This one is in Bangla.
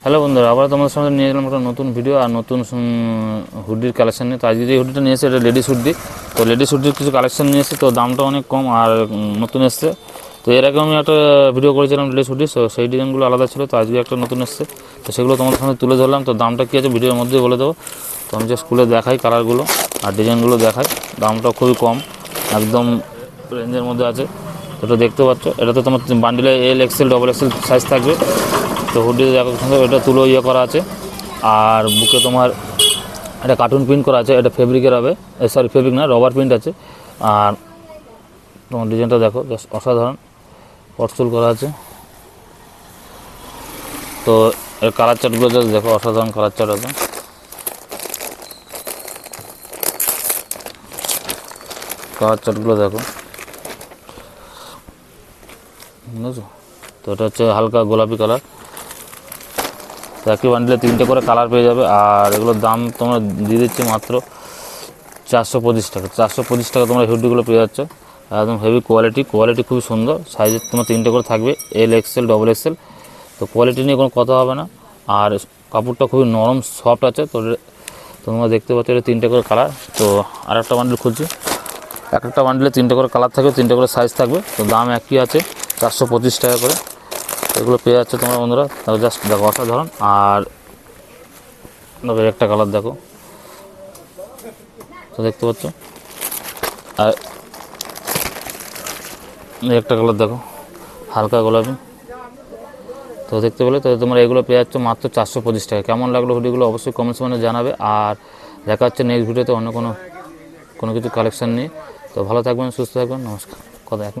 হ্যালো বন্ধুরা, আবার তোমাদের সামনে নিয়ে গেলাম একটা নতুন ভিডিও আর নতুন হুডির কালেকশন নিয়ে। তো আজকে যে হুডিটা নিয়ে এসে এটা লেডিস হুডি। তো লেডিস হুডির কিছু কালেকশন নিয়ে এসে, তো দামটা অনেক কম আর নতুন এসছে। তো এর আগে আমি একটা ভিডিও করেছিলাম লেডিস হুডি, তো সেই ডিজাইনগুলো আলাদা ছিল। তো আজকে একটা নতুন এসছে, তো সেগুলো তোমাদের সামনে তুলে ধরলাম। তো দামটা কী আছে ভিডিওর মধ্যে বলে দেবো। তো আমি জাস্ট খুলে দেখাই কালারগুলো আর ডিজাইনগুলো দেখাই। দামটা খুবই কম, একদম রেঞ্জের মধ্যে আছে। এটা দেখতে পাচ্ছ, এটা তো তোমার বান্ডিলে L XL double XL size থাকবে। তো হুডিতে দেখো সুন্দর, এটা তুলো করা আছে। আর বুকে তোমার এটা কার্টুন প্রিন্ট করা আছে, এটা ফেব্রিকের হবে, সরি ফেব্রিক না, রবার প্রিন্ট আছে। আর তোমার ডিজাইনটা দেখো, জাস্ট অসাধারণ, পটসুল করা আছে। তো এর কালার চার্টগুলো জাস্ট দেখো, অসাধারণ কালার চার্ট আছে। কালার চার্টগুলো দেখো, বুঝেছো? তো এটা হচ্ছে হালকা গোলাপি কালার। তো একই বান্ডিলে 3টে করে কালার পেয়ে যাবে। আর এগুলোর দাম তোমরা দিয়ে দিচ্ছি মাত্র 425 টাকা। 425 টাকা তোমরা হুডিগুলো পেয়ে যাচ্ছ। একদম হেভি কোয়ালিটি খুবই সুন্দর। সাইজে তোমার 3টে করে থাকবে, এল এক্সেল ডবল এক্সেল। তো কোয়ালিটি নিয়ে কোনো কথা হবে না। আর কাপড়টা খুবই নরম সফট আছে। তো তোমরা দেখতে পাচ্ছ এটা 3টে করে কালার। তো আর একটা বান্ডিল খুঁজছি, একটা বান্ডিলে 3টে করে কালার থাকবে, 3টে করে সাইজ থাকবে। তো দাম একই আছে, 425 টাকা করে। এগুলো পেয়ে যাচ্ছে তোমরা বন্ধুরা। তাহলে জাস্ট দেখো, অসাধারণ। আর একটা কালার দেখো, তো দেখতে পাচ্ছ। আর একটা কালার দেখো, হালকা গোলাপি। তো দেখতে পেলে, তো তোমরা এগুলো পেয়ে যাচ্ছ মাত্র 425 টাকা। কেমন লাগলো হুডিগুলো অবশ্যই কমেন্টস মানে জানাবে। আর দেখা হচ্ছে নেক্সট ভিডিওতে অন্য কোনো কিছু কালেকশান নিয়ে। তো ভালো থাকবেন, সুস্থ থাকবেন, নমস্কার। কথা এখন